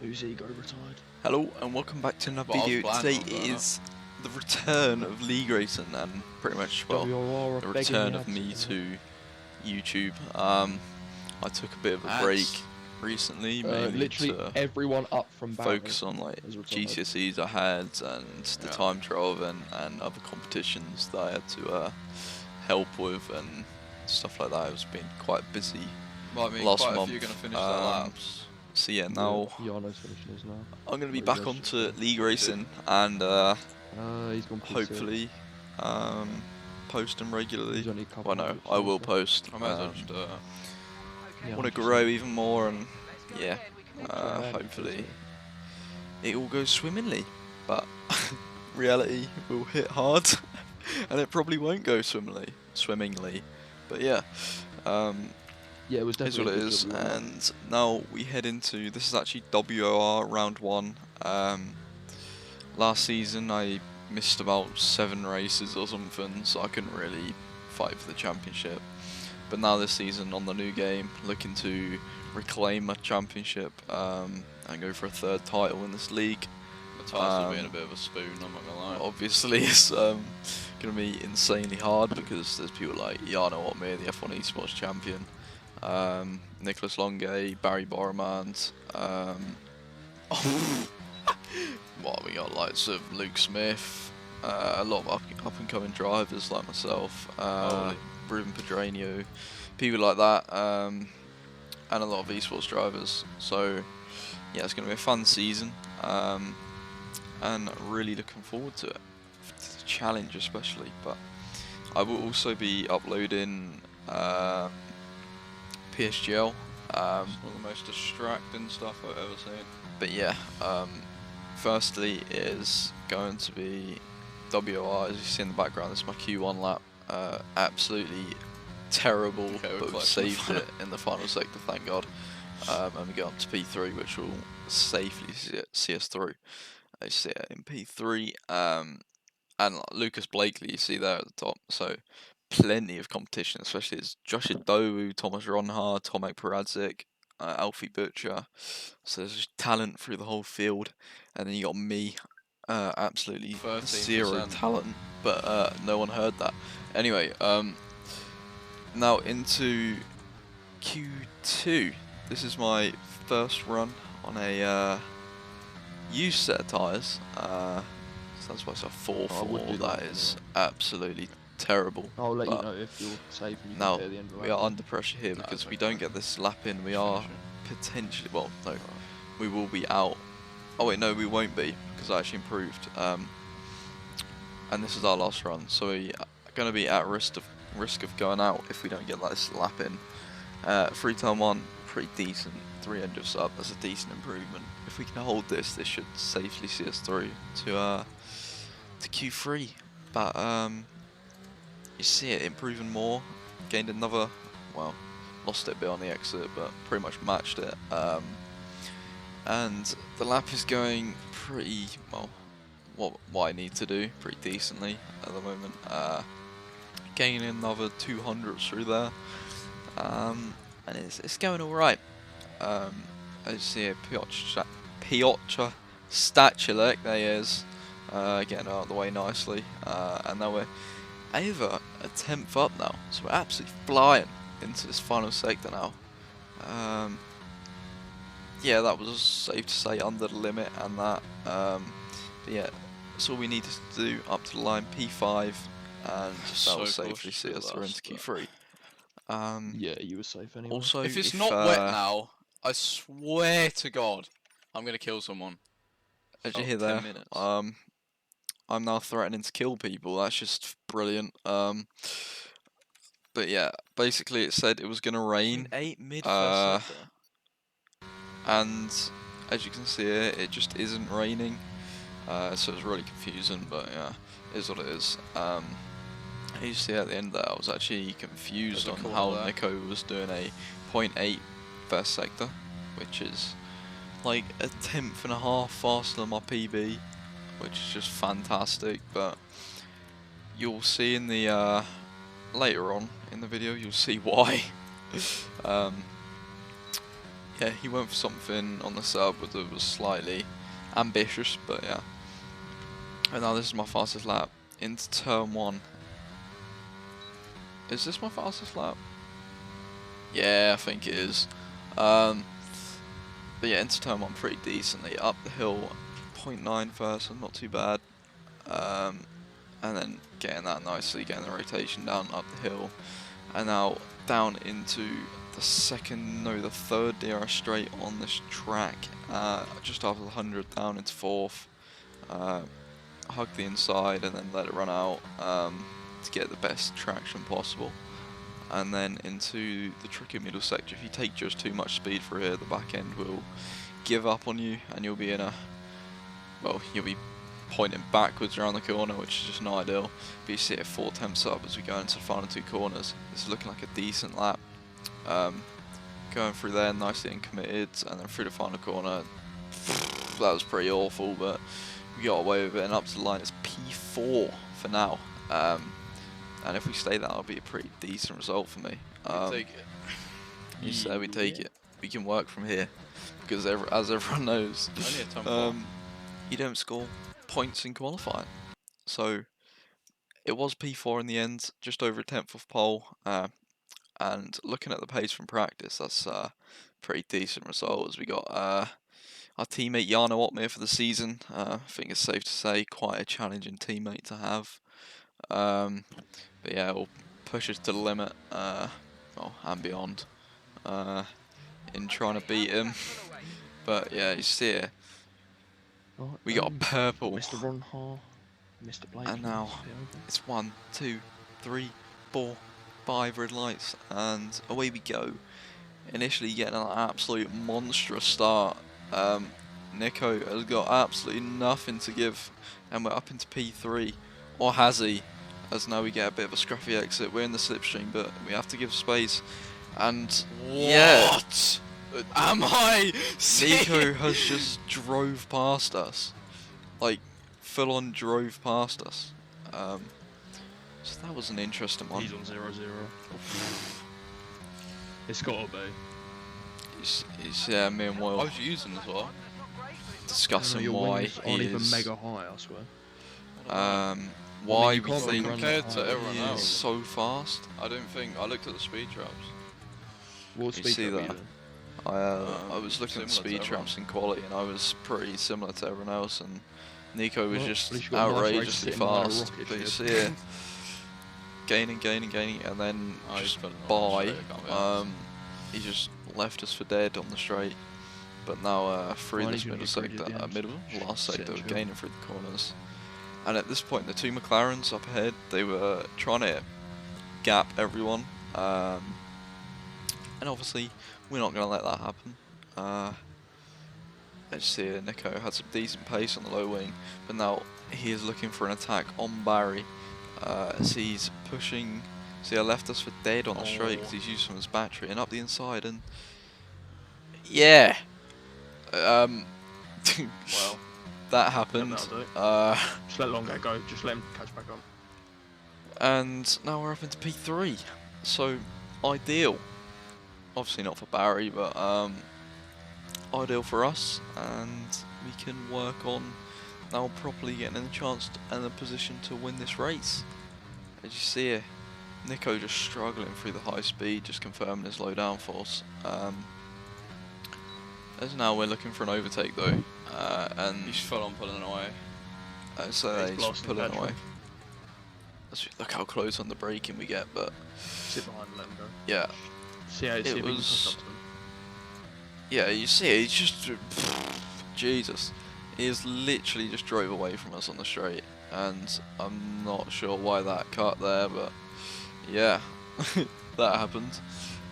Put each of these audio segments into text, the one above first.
Whose ego retired? Hello and welcome back to another Well, I was video. planning Today on going is the return of league racing and pretty much, well, WRR the are begging return me of me absent, to YouTube. I took a bit of a Ads. break recently, mainly literally to everyone up from Barry focus on like has retired. GCSEs I had and the Yeah. time trial event and other competitions that I had to help with and stuff like that. I was being quite busy Well, I mean, last quite a month. few are going to finish their laps. So yeah, now Yano's finishing his now. I'm going to be Well, he back was onto just, league racing and he's gone P6. hopefully post them regularly. He's only a couple Well, no, hundred I will left. post. I might as well just Yeah, Want to 100%. grow even more, and yeah, Man, hopefully it all goes swimmingly. But reality will hit hard, and it probably won't go swimmingly. But yeah, yeah, it was is definitely what it a good is. job we won that. And now we head into this is actually WOR round 1. Last season I missed about 7 races or something, so I couldn't really fight for the championship. But now this season on the new game, looking to reclaim a championship and go for a 3rd title in this league. Matthias being a bit of a spoon, I'm not going to lie. Obviously it's going to be insanely hard because there's people like Yano Otmir, the F1 Esports champion, Nicholas Longay, Barry Boromant, what we got, likes of Luke Smith, a lot of up and coming drivers like myself, Ruben Pedranio, people like that, and a lot of esports drivers. So yeah, it's going to be a fun season, and really looking forward to it, to the challenge especially. But I will also be uploading PSGL. It's one of the most distracting stuff I've ever seen. But yeah, firstly is going to be WR, as you see in the background. This is my Q1 lap. Absolutely terrible, but we saved it in the final sector, thank God. And we go up to P3, which will safely see us through. I see it in P3, and Lucas Blakely you see there at the top. So plenty of competition, especially as Josh Adowu, Thomas Ronhard, Tomek Paradzik, Alfie Butcher. So there's just talent through the whole field, and then you got me, absolutely 13%. zero talent, but no one heard that. Anyway, now into Q2. This is my first run on a used set of tyres. So that's why it's a 4-4. That is absolutely terrible. I'll let you know if you're safe and you now can get the end of the we are under pressure here because we don't get this lap in. We are potentially, well, no, we will be out. Oh wait, no, we won't be because I actually improved. And this is our last run, so we are going to be at risk of going out if we don't get this lap in. 3 time 1, pretty decent. 300 sub, that's a decent improvement. If we can hold this, this should safely see us through to Q3. But you see it improving more. Gained another, well, lost it a bit on the exit, but pretty much matched it. And the lap is going pretty well. What I need to do pretty decently at the moment. Gaining another 200 through there, and it's going all right. As you see here, Piotr Stachulek, there he is, getting out of the way nicely, and now we're over a 10th up now, so we're absolutely flying into this final sector now. Yeah, that was safe to say under the limit, and that, but yeah, that's all we needed to do up to the line, P5, and that will safely see us through into Q3. yeah, you were safe anyway. Also, if it's not wet now, I swear to God, I'm going to kill someone. As you hear there, I'm now threatening to kill people. That's just brilliant. But yeah, basically it said it was going to rain. And as you can see here, it just isn't raining. So it's really confusing, but yeah, it is what it is. You see at the end there, I was actually confused on how Nico was doing a 0.8 first sector, which is like a 10th and a half faster than my PB, which is just fantastic. But you'll see in the later on in the video, you'll see why. yeah, he went for something on the sub that was slightly ambitious, but yeah. And now this is my fastest lap into turn 1. Is this my fastest lap? Yeah, I think it is. But yeah, into turn 1 pretty decently. Up the hill, 0.9 first, so not too bad. And then getting that nicely, getting the rotation down up the hill. And now down into the third DRS straight on this track. Just after the 100, down into 4th. Hug the inside and then let it run out to get the best traction possible. And then into the tricky middle sector. If you take just too much speed for here, the back end will give up on you and you'll be in a, well, you'll be pointing backwards around the corner, which is just not ideal. But you see it 4 temps up as we go into the final 2 corners. This is looking like a decent lap. Going through there nicely and committed, and then through the final corner, that was pretty awful, but we got away with it, and up to the line it's P4 for now. And if we stay that, that'll be a pretty decent result for me. Take it. You say we take it. We can work from here, because as everyone knows, Only a turn 4. you don't score points in qualifying. So it was P4 in the end, just over a 10th of pole. And looking at the pace from practice, that's a pretty decent result, as we got our teammate Jarno Opmeer for the season. I think it's safe to say quite a challenging teammate to have. But yeah, we'll push us to the limit, well, and beyond, in trying to beat him. But yeah, you see it. We got a purple. Mr. Ronhar, Mr. Blake. And now it's 1, 2, 3, 4, 5 red lights, and away we go. Initially getting an absolute monstrous start. Nico has got absolutely nothing to give, and we're up into P3. Or has he? As now we get a bit of a scruffy exit. We're in the slipstream, but we have to give space. And What am I seeing? Nico has just drove past us. Like, full on drove past us. So that was an interesting one. He's on 0-0. It's gotta be. Yeah, me and I Will was using as well. discussing Your why wings he aren't even is, mega high, I swear. why you we can't really think run compared that to high. everyone he else. is so fast. I don't think I looked at the speed traps. What You speed see are we that? doing? I was looking at the Similar to speed traps in quality, and I was pretty similar to everyone else, and Nico was Well, just at least you got a nice race outrageously sitting behind a fast. rocket But you ship. see it gaining, and then Oh, he's just putting it on the by, straight, I can't be honest. he just left us for dead on the straight. But now through Well, this he's gonna middle get graded sector, at the end. last Sit sector, and we're chill. gaining through the corners. And at this point, the 2 McLarens up ahead, they were trying to gap everyone. And obviously, we're not going to let that happen. Let's see here, Nico had some decent pace on the low wing, but now he is looking for an attack on Barry. As he's pushing, see, I left us for dead on the straight because he's using his battery, and up the inside, and yeah. Well, that happened. that'll do. Just let Longo go. Just let him catch back on. And now we're up into P3. So ideal. Obviously not for Barry, but ideal for us, and we can work on now properly getting in the chance and the position to win this race. As you see here, Nico just struggling through the high speed, just confirming his low downforce. As now we're looking for an overtake though, and he's full on pulling away. so He's he's blasting pulling petrol. away. Look how close on the braking we get, but Sit behind and let him go. yeah. See how It see if we can was- push up to him. Yeah, you see it, he's just... Jesus. He has literally just drove away from us on the straight, and I'm not sure why that cut there, but yeah, that happened.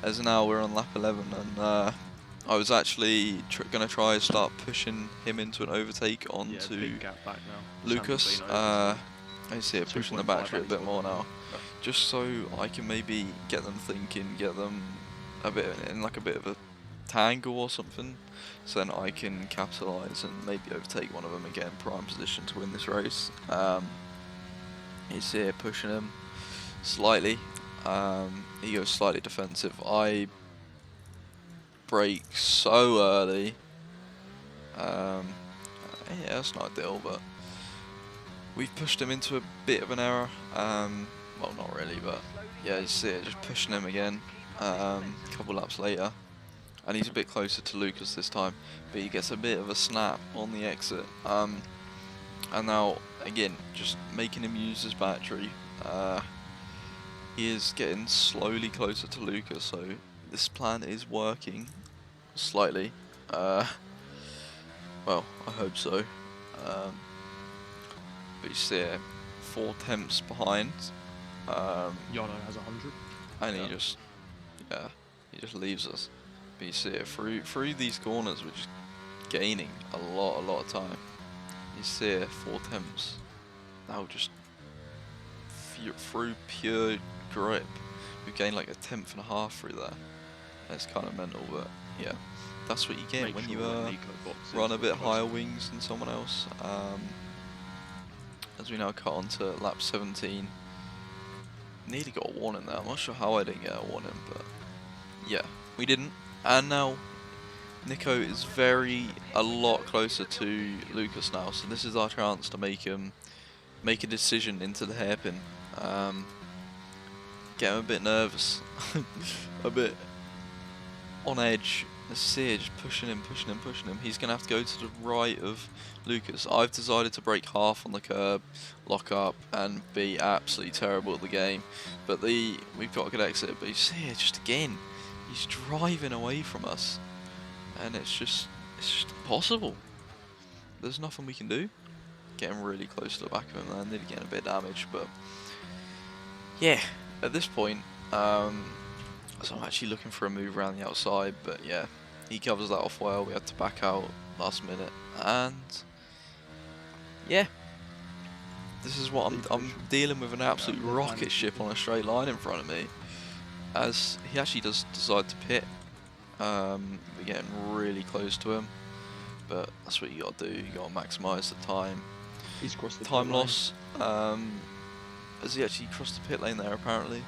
As now we're on lap 11, and I was actually going to try and start pushing him into an overtake Yeah, onto big gap back now. Lucas. San Marino, I see it pushing the 2.5 battery a bit actually. more now, just so I can maybe get them thinking, get them a bit in like a bit of a tangle or something, so then I can capitalise and maybe overtake one of them and get in prime position to win this race. He's here pushing him slightly. He goes slightly defensive. I brake so early. Yeah, that's not ideal, but we've pushed him into a bit of an error. Well, not really, but yeah, you see it, just pushing him again. A couple laps later, and he's a bit closer to Lucas this time, but he gets a bit of a snap on the exit. And now again, just making him use his battery. He is getting slowly closer to Lucas, so this plan is working slightly. Well, I hope so. But you see it, 4 tenths behind. Yono has 100. And he just, yeah, he just leaves us. But you see it through these corners, we're just gaining a lot of time. You see it, 4 tenths. Now just through pure grip, we've gained like 1.5 tenths through there. It's kind of mental, but yeah, that's what you get when you run a bit higher wings than someone else. As we now cut on to lap 17. Nearly got a warning there. I'm not sure how I didn't get a warning, but yeah, we didn't. And now Nico is a lot closer to Lucas now, so this is our chance to make a decision into the hairpin. Get him a bit nervous, a bit on edge. Let's see it, just pushing him. He's going to have to go to the right of Lucas. I've decided to brake half on the curb, lock up, and be absolutely terrible at the game. But we've got a good exit, but you see it, just again, he's driving away from us. And it's just impossible. There's nothing we can do. Getting really close to the back of him there, nearly getting a bit of damage, but yeah, at this point, so I'm actually looking for a move around the outside, but yeah, he covers that off well. We had to back out last minute, and yeah, this is what I'm dealing with, an absolute rocket ship on a straight line in front of me, as he actually does decide to pit. We're getting really close to him, but that's what you got to do. You got to maximise the time. He's crossed the time loss. Has he actually crossed the pit lane there apparently?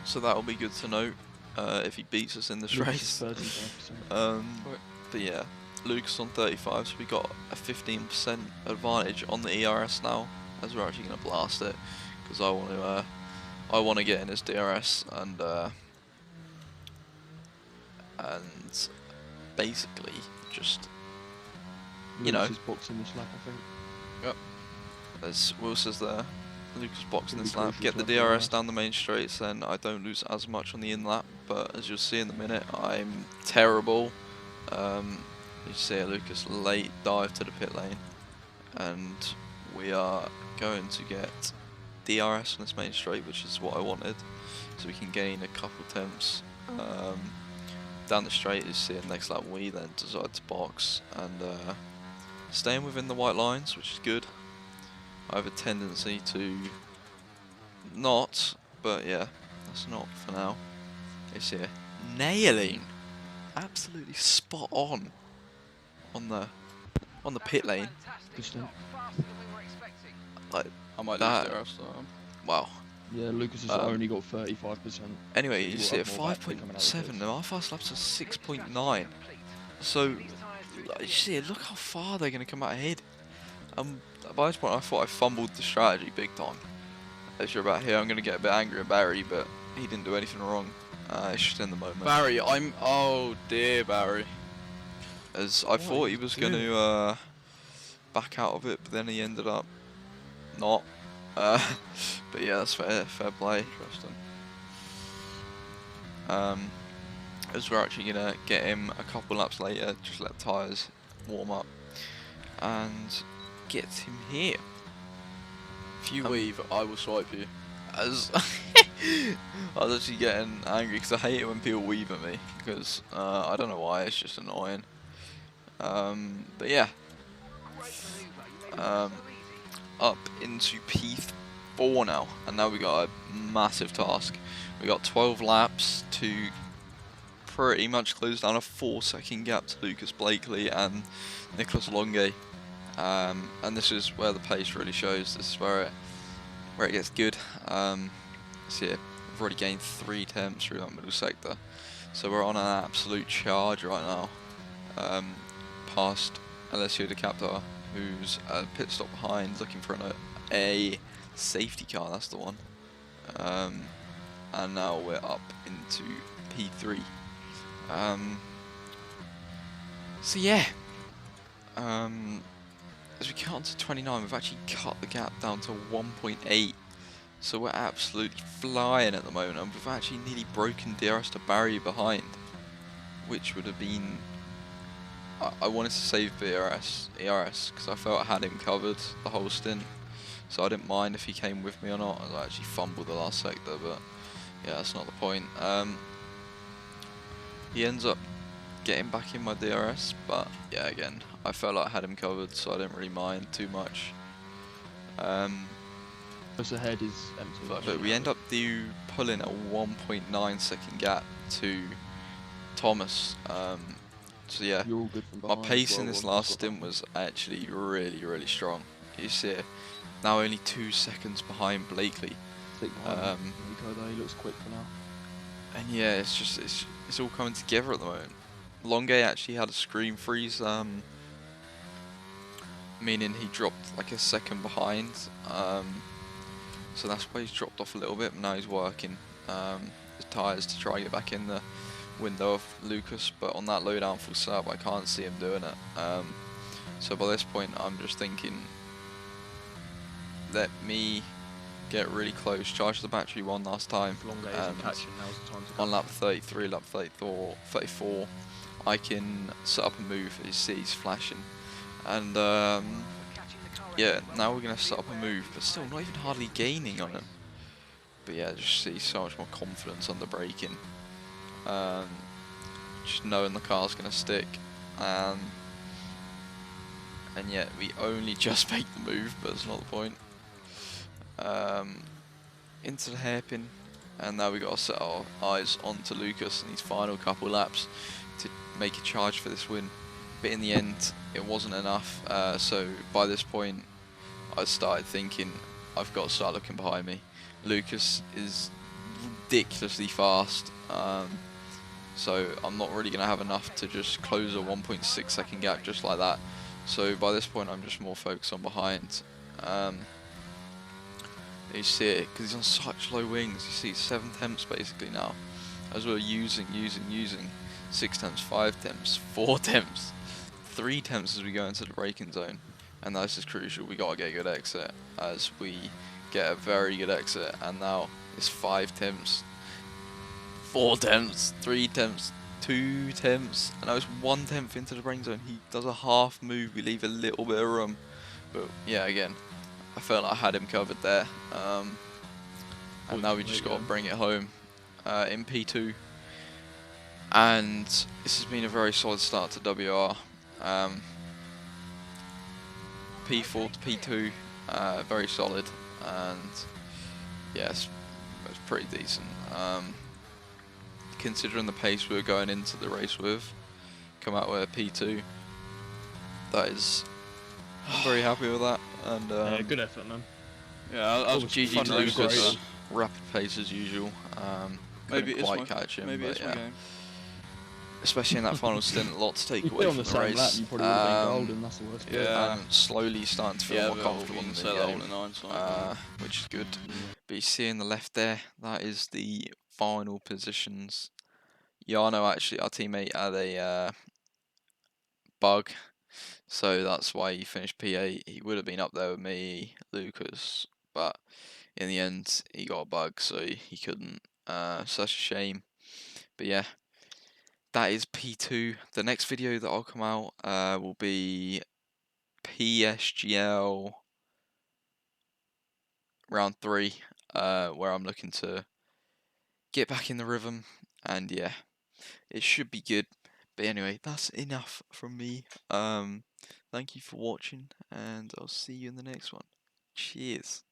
So that'll be good to note if he beats us in this race. But yeah, Lucas on 35, so we got a 15% advantage on the ERS now, as we're actually going to blast it, because I want to get in his DRS and basically just Lucas is boxing this lap, I think. Yep. As Will says there, Lucas boxing this lap, get the DRS down the main straights, then I don't lose as much on the in lap, but as you'll see in a minute, I'm terrible. You see Lucas late dive to the pit lane, and we are going to get DRS on this main straight, which is what I wanted, so we can gain a couple tenths. Down the straight, you see next lap we then decide to box, and staying within the white lines, which is good. I have a tendency to not, but yeah, that's not for now. It's here. Nailing! Absolutely spot on the pit lane. Like, I might that, lose there after. wow. Yeah, Lucas has only got 35%. Anyway, you see it, 5.7, and our fast laps are 6.9. So, you see it, look how far they're going to come out ahead. By this point, I thought I fumbled the strategy big time. As you're about here, I'm going to get a bit angry at Barry, but he didn't do anything wrong. It's just in the moment. Barry, oh dear Barry. As I thought he was going to back out of it, but then he ended up not. But yeah, that's fair play. Interesting. As we're actually going to get him a couple laps later, just let tyres warm up, and get him here. If you weave, I will swipe you. As I was actually getting angry because I hate it when people weave at me, because I don't know why, it's just annoying. But yeah, up into P4 now, and now we got a massive task. We got 12 laps to pretty much close down a 4-second gap to Lucas Blakely and Nicholas Longue. And this is where the pace really shows. This is where it gets good. So yeah, we've already gained 3 tenths through that middle sector. So we're on an absolute charge right now. Past Alessio De Capta, who's a pit stop behind, looking for a safety car. That's the one. And now we're up into P3. So yeah. As we get on to 29, we've actually cut the gap down to 1.8. So we're absolutely flying at the moment, and we've actually nearly broken DRS to barrier behind, which would have been... I wanted to save ERS, because I felt I had him covered the whole stint, so I didn't mind if he came with me or not. I actually fumbled the last sector, but yeah, that's not the point. He ends up getting back in my DRS, but yeah, again, I felt like I had him covered, so I didn't really mind too much. Close ahead is empty. But we end up pulling a 1.9 second gap to Thomas. So yeah, You're all good from my behind pace as well, in this Ron, last you've got stint was actually really strong. You see it, now only 2 seconds behind Blakely. Stick behind Nico though, he looks quick for now. And yeah, it's all coming together at the moment. Longay actually had a screen freeze, meaning he dropped like a second behind. So that's why he's dropped off a little bit, but now he's working his tyres to try and get back in the window of Lucas, but on that low down full setup I can't see him doing it. So by this point I'm just thinking, let me get really close, charge the battery one last time, Longay isn't catching, now's the time to go. on lap 33, lap 34 I can set up a move. You see he's flashing, and yeah, now we're going to set up a move, but still not even hardly gaining on him. But yeah, just see so much more confidence on the braking. Just knowing the car's going to stick. And yet we only just make the move, but it's not the point. Into the hairpin, and now we got to set our eyes onto Lucas and his final couple laps to make a charge for this win. But in the end, it wasn't enough. So by this point, I started thinking, I've got to start looking behind me. Lucas is ridiculously fast, so I'm not really going to have enough to just close a 1.6 second gap just like that. So by this point, I'm just more focused on behind. You see it, because he's on such low wings. You see 7 temps basically now, as we're using 6 temps, 5 temps, 4 temps, 3 temps as we go into the braking zone. And this is crucial. We gotta get a good exit, as we get a very good exit. And now it's 5 temps, 4 temps, 3 temps, 2 temps, and now it's 1 temp into the braking zone. He does a half move. We leave a little bit of room, but yeah, again, I felt like I had him covered there. And now we just got to bring it home in P2. And this has been a very solid start to WR. P4 to P2, very solid, and yes, it's pretty decent. Considering the pace we were going into the race with, come out with a P2. That is, I'm very happy with that. And yeah, good effort, man. Yeah, I was GG to race. Lucas, rapid pace as usual. Maybe Couldn't quite catch him, maybe but it's yeah. my game. Especially in that final stint, a lot to take If away you're on from the the same race. lap, you probably would have been golden, that's the worst bit. Yeah. And slowly starting to feel more but comfortable we in can the set that game, on the 9 side. which is good. But you see in the left there, that is the final positions. Jarno, actually, our teammate, had a bug, so that's why he finished P8. He would have been up there with me, Lucas, but in the end, he got a bug, so he couldn't. Such a shame. But yeah, that is P2. The next video that I'll come out will be PSGL round 3, where I'm looking to get back in the rhythm, and yeah, it should be good. But anyway, that's enough from me. Thank you for watching, and I'll see you in the next one. Cheers.